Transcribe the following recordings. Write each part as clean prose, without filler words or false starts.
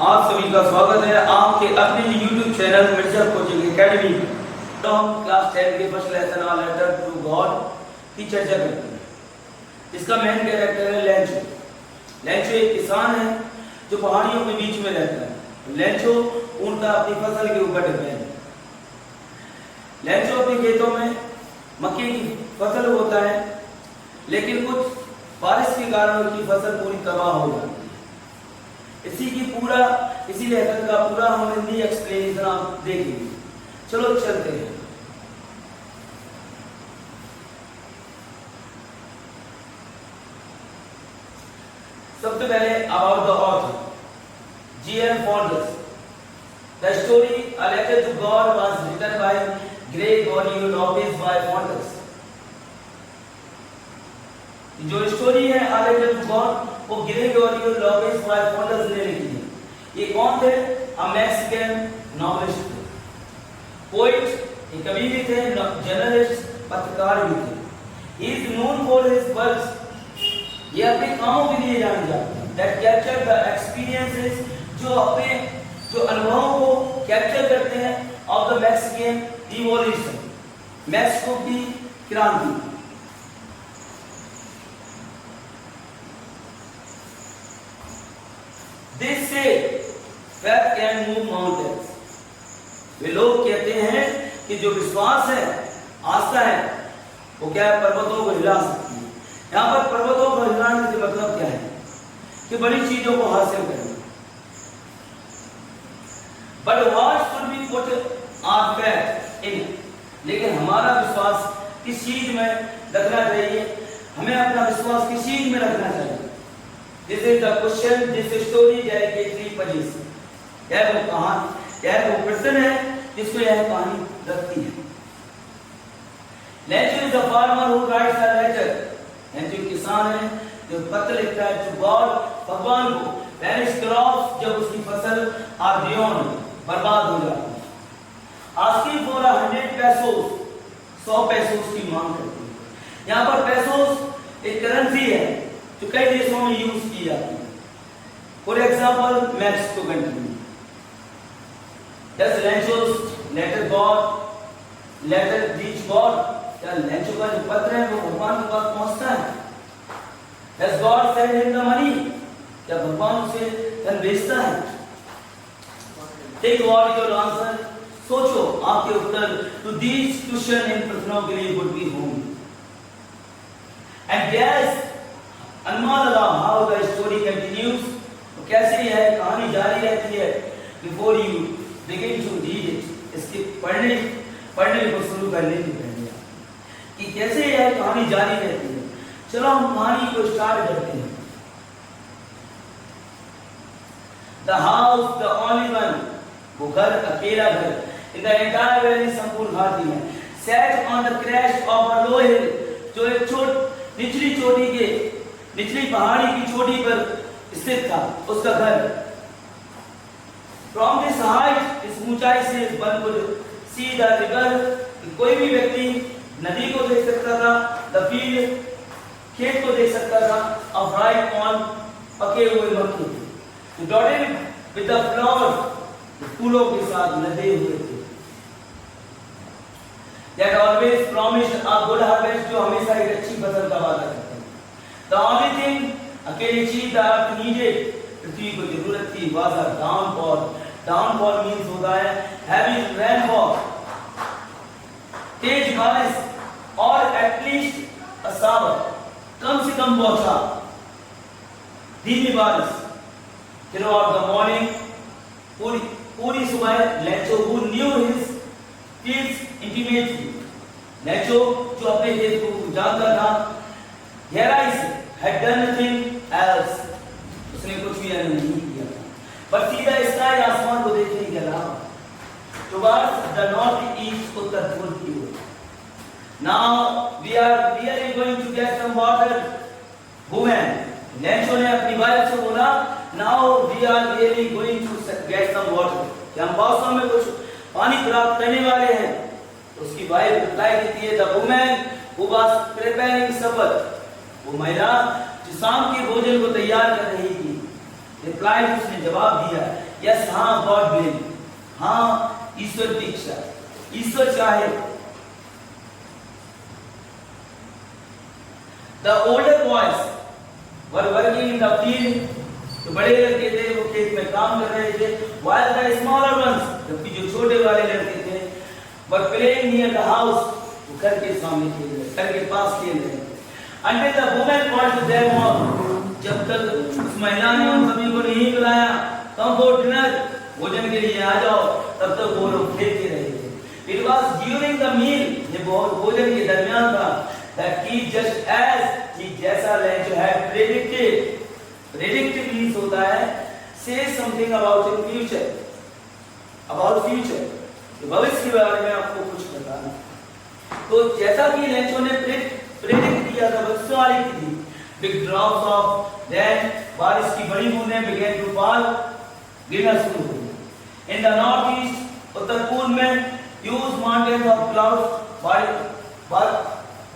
आप सभी का स्वागत है आपके अपने YouTube channel Mirza coaching academy. तो हम क्लास 10 के first lesson on letter to God की चर्चा करते हैं। इसका मेन कैरेक्टर है लेंचो। लेंचो एक किसान है जो पहाड़ियों के बीच में रहता है। लेंचो ऊँट का अपनी फसल के ऊपर डिपेंड है। लेंचो अपने खेतों में मक्के की फसल होता है, लेकिन कुछ बारिश के कारण उसकी फसल पूरी तबाह हो जाती है। इसी लेसन का पूरा हम हिंदी एक्सप्लेनेशन आप देखेंगे। चलो चलते हैं। सबसे पहले about the author G.M. Fonders। The story A Letter to God was written by Gregory Lopez by Fonders। जो स्टोरी है A Letter to God वो ग्रेगोरी लोपेज बाय फॉन्डर्स ने लिखी है। ये कौन थे? अ मैक्सिकन नॉवेलिस्ट थे, पोएट, एक कवि भी थे, जर्नलिस्ट, पत्रकार भी थे। He is known for his works. ये अपने कामों के लिए जाने जाते हैं दैट कैप्चर द एक्सपीरियंसेस, जो अनुभवों को कैप्चर करते हैं of the Mexican revolution, Mexico की क्रांति। They say faith can move mountains। वे लोग कहते हैं कि जो विश्वास है, आस्था है, वो क्या है, पर्वतों को हिला सकती है। यहाँ पर पर्वतों को हिलाने से मतलब क्या है कि बड़ी चीजों को हासिल करना। But what should we put our faith in? लेकिन हमारा विश्वास किस चीज में रखना चाहिए? हमें अपना विश्वास किस चीज में रखना चाहिए? This is the question, this story delicately poses। यह वो कहानी, यह वो प्रश्न है जिसको यह कहानी रखती है। Leoncho is a farmer who writes a letter। Lencho किसान है जो पत्र लिखता है to God, भगवान को, when his crops, जब उसकी फसल are beyond, बर्बाद हो जाती है। Asking for 100 pesos, 100 पैसों की मांग करती है। यहाँ पर पैसोस एक करेंसी है जो कई देशों में यूज की जाती है। फॉर एग्जाम्पल मैक्सिको कंट्री में। Does Lencho's letter reach God? क्या लेंचो का जो पत्र है वो भगवान के पास पहुंचता है? Does God send him the money? क्या भगवान उसे धन भेजता है? Think what your answer। सोचो आपके उत्तर to these questions इन प्रश्नों के लिए would be whom। And guess अनुमान लगाओ how the story continues। तो कैसे यह कहानी जारी रहती है? Before you begin to read it, इसके पढ़ने को शुरू करने से पहले कि कैसे यह कहानी जारी रहती है। चलो हम कहानी को स्टार्ट करते हैं। The house, the only one, वो घर, अकेला घर, in the entire valley, संपूर्ण घाटी में, set on the crest of a low hill, जो एक निचली पहाड़ी की चोटी पर स्थित था उसका घर। From this height, इस ऊंचाई से वन को see the river, कोई भी व्यक्ति नदी को देख सकता था, the field, खेत को देख सकता था, of ripe corn, पके हुए मक्के, dotted with the flowers, फूलों के साथ लदे हुए थे। That always promised a good harvest, जो हमेशा एक अच्छी फसल का वादा करता है। The only thing, अकेली चीज the earth needed, पृथ्वी को जरूरत थी, was a downpour। Downpour means होता है heavy rainfall, तेज बारिश, और at least a shower, कम से कम बौछार, धीमी बारिश। Throughout the morning, पूरी सुबह, Lencho who knew his fields intimately, Lencho जो अपने खेत को जानता था, Here I had done nothing else, उसने कुछ भी नहीं किया था, but see the sky, आसमान को देखने के अलावा, towards the north east, उत्तर पूर्व की ओर। Now we are really going to get some water, woman। Lencho ने अपनी वाइफ से बोला, now we are really going to get some water, कि हम वास्तव में कुछ पानी प्राप्त करने वाले हैं। तो उसकी वाइफ रिप्लाई देती है, the woman who was preparing supper, वो महिला जो शाम के भोजन को तैयार कर रही थी, रिप्लाई, उसने जवाब दिया, यस, हाँ, गॉड विल, हाँ, ईश्वर की इच्छा, ईश्वर चाहे। The older boys were working in the field. तो बड़े लड़के थे वो खेत में काम कर रहे थे, while the smaller ones, जबकि जो छोटे वाले लड़के थे, were playing near the house, वो घर के सामने खेल रहे, घर के पास खेल रहे थे। Until the woman called to them all, जब तक उस महिला ने उन सभी को नहीं बुलाया, come for dinner, भोजन के लिए आ जाओ, तब तक वो लोग खेलते रहे थे। It was during the meal, ये भोजन के दरमियान था, that he just as he जैसा लैंच है predicted, predictive means होता है say something about in future, about future, भविष्य के बारे में आपको कुछ बताना। तो जैसा कि लैंचों ने प्रेडिक्ट किया था भविष्यवाणी की थी, big drops of rain, बारिश की बड़ी बूंदें began to fall, गिरना शुरू हो गई। In the northeast, उत्तर पूर्व में huge mountains of clouds,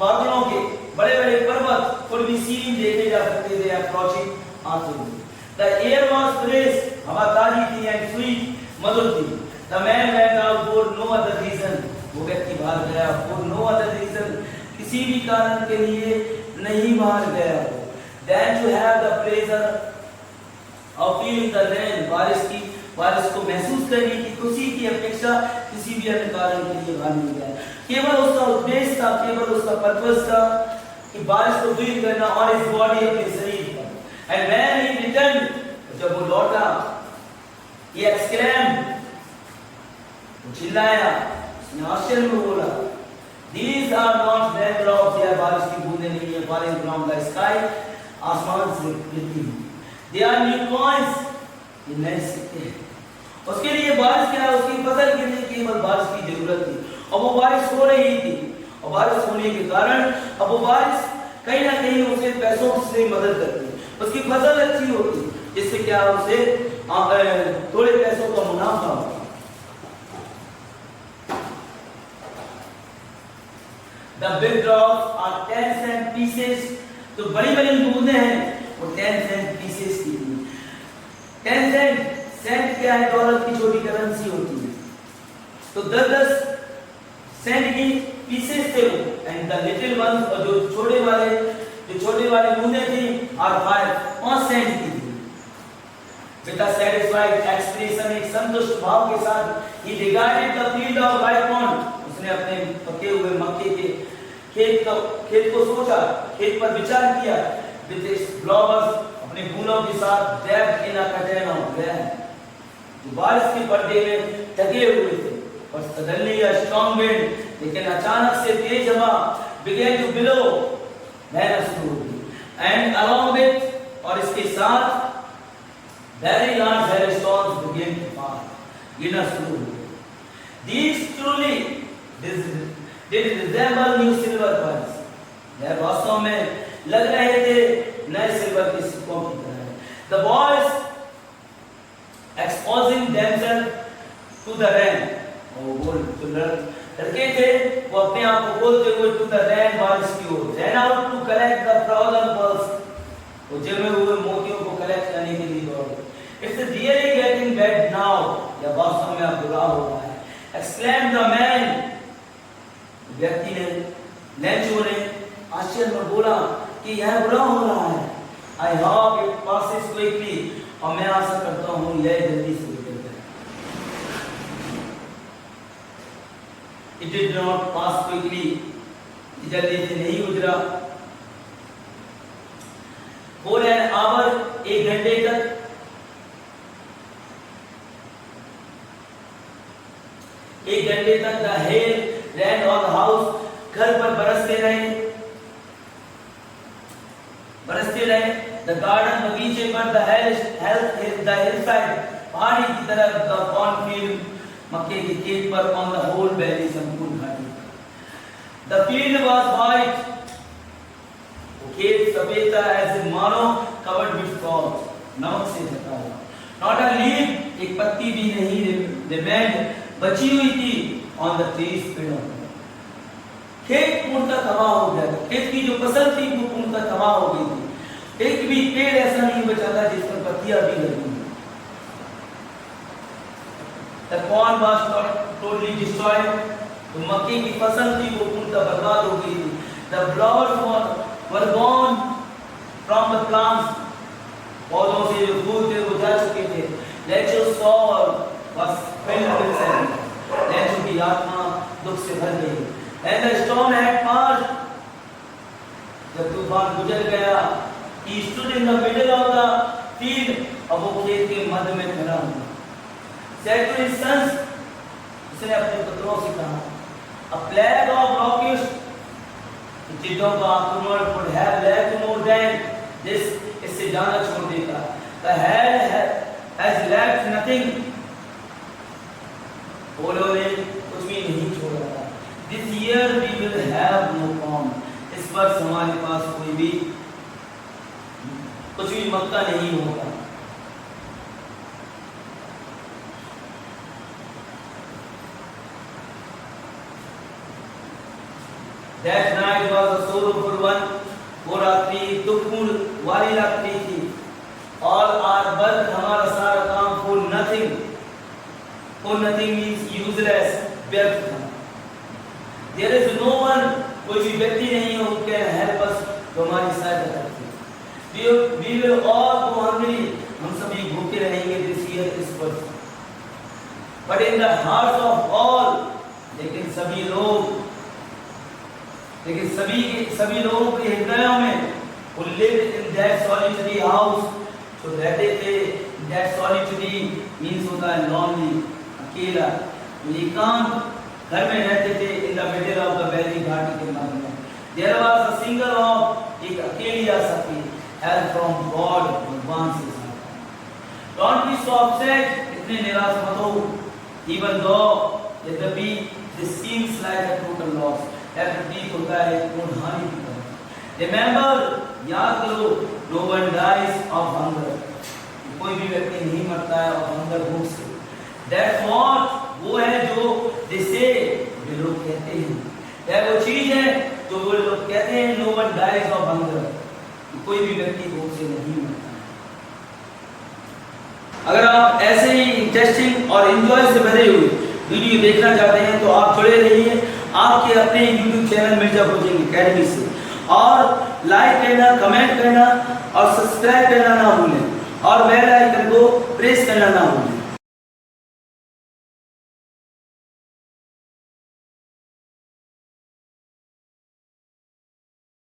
बादलों के बड़े-बड़े पर्वत could be seen, देखे जा सकते थे approaching, आते हुए। The air was fresh, हवा ताजी थी and sweet, मधुर थी। The man went out for no other reason, वो व्यक्ति बाहर गया for no other reason, किसी भी कारण के लिए नहीं बाहर गया वो, than to have the pleasure of feeling the rain, बारिश को महसूस करने की खुशी की अपेक्षा किसी भी अन्य कारण के लिए बाहर नहीं गया। केवल उसका उद्देश्य था, केवल उसका पर्पस था कि बारिश को फील करना और इस बॉडी अपने शरीर पर। एंड व्हेन ही रिटर्न, जब वो लौटा, he exclaimed, चिल्लाया, उसने आश्चर्य में बोला, these are not rain drops, यह बारिश की बूंदें नहीं है falling from the sky, आसमान से गिरती हैं, they are new coins, ये नए सिक्के हैं। उसके लिए बारिश क्या है, उसकी फसल के लिए केवल बारिश की जरूरत थी, और वो बारिश हो रही थी, और बारिश होने के कारण अब वो बारिश कहीं ना कहीं उसे पैसों से मदद करती है, उसकी फसल अच्छी होती है, जिससे क्या उसे थोड़े पैसों का मुनाफा होता है। The big drops are 10 cent pieces, तो बड़ी-बड़ी बूंदें हैं वो 10 cent pieces की थी। 10 सेंट क्या है, डॉलर की छोटी करेंसी होती है, तो 10 सेंट की पीसेस थे वो, एंड द लिटिल वंस, और जो छोटे वाले बूंदें थी और 5 सेंट की थी। विद अ सैटिस्फाइड एक्सप्रेशन, एक संतुष्ट भाव के साथ, ही regarded the field of right pond, उसने अपने पके हुए मक्के के खेत को सोचा, खेत पर विचार किया, विद इट्स फ्लावर्स, अपने फूलों के साथ, draped in a curtain of rain, जो बारिश के पर्दे में ढके हुए थे, और सडनली अ स्ट्रांग विंड, लेकिन अचानक से तेज हवा, began to blow, बहना शुरू हो गई, एंड along with, और इसके साथ, very large hailstones began to fall, गिरना शुरू हो गए। These truly did resemble new silver coins, यह वास्तव में लग रहे थे नए सिल्वर के सिक्कों की तरह। The boys exposing themselves to the rain, वो लड़के थे वो अपने आप को बोलते हुए to the rain, बारिश की ओर, ran out to collect the frozen pearls, वो जमे हुए मोतियों को कलेक्ट करने के लिए दौड़े। It's really getting bad now, यह वास्तव में अब बुरा हो रहा है, exclaimed the man, व्यक्ति ने, लैंचो ने आश्चर्य में बोला कि यह बुरा हो रहा है। I hope it passes quickly, और मैं आशा करता हूँ यह जल्दी से गुजर जाए। It did not pass quickly, जल्दी से नहीं गुजरा। For an hour, 1 घंटे तक, the hail ran on the house, घर पर बरसते रहे। The garden, बगीचे पर, the hillside, पहाड़ी की तरफ, the cornfield, मक्के के खेत पर, on the whole valley, संपूर्ण घाटी। The field was white, वो खेत सफेद था, ऐसे मानो covered with frost, नमक से ढका हुआ। Not a leaf, एक पत्ती भी नहीं remained, बची हुई थी on the trees पेड़ों पर। खेत पूर्णतः तबाह हो गया, खेत की जो फसल थी वो पूर्णतः तबाह हो गई थी, एक भी पेड़ ऐसा नहीं बचा था जिस पर पत्तियां पत्तियां भी लगी। The corn was totally destroyed. तो मक्के की फसल थी वो पूर्णतः बर्बाद हो गई थी। The flowers were gone from the plants. पौधों से जो फूल थे वो जा चुके थे। Nature's soul was filled with sadness. Nature की आत्मा दुख से भर गई। And the storm had passed. जब तूफान गुजर गया, he stood in the middle of the field. अब वो खेत के मध्य में खड़ा हुआ। Said to his sons, उसने अपने पुत्रों से कहा, a plague of locusts, टिड्डों का आक्रमण would have left more than this, इससे जाना छोड़ देगा। The hail has left nothing. ओलों ने कुछ भी नहीं छोड़ा। This year we will have no corn. इस वर्ष हमारे पास कोई भी कुछ भी मक्का नहीं होगा। That night was a sorrowful one. वो रात्रि दुखपूर्ण वाली रात्रि थी। All our work, हमारा सारा काम for nothing. For nothing means useless, व्यर्थ था। There is no one, कोई भी व्यक्ति नहीं है who can help us, जो हमारी सहायता करते। We will all go hungry, हम सभी भूखे रहेंगे this year, इस वर्ष। But in the hearts of all, लेकिन सभी लोगों के हृदयों में who lived in that solitary house, तो रहते थे that solitary means होता है lonely, अकेला, एकांत घर में रहते थे in the middle of the valley, घाटी के मध्य में। There was a singer of, एक अकेली आसक्ति, help from God, भगवान से सहायता। Don't be so upset, इतने निराश मत हो, even though यद्यपि this seems like a total loss, यह प्रतीत होता है पूर्ण हानि की तरह। Remember, याद करो, no one dies of hunger, कोई भी व्यक्ति नहीं मरता है और hunger भूख से। That's what, वो है जो जिसे वे लोग कहते हैं, यह वो चीज है जो वो लोग कहते हैं no one dies of hunger, कोई भी व्यक्ति भूख से नहीं मरता है। अगर आप ऐसे ही इंटरेस्टिंग और एंजॉय से भरे हुए वीडियो देखना चाहते हैं तो आप जुड़े रहिए आपके अपने YouTube channel Mirza coaching academy से, और लाइक करना, कमेंट करना और सब्सक्राइब करना ना भूलें, और बेल आइकन को प्रेस करना ना भूलें।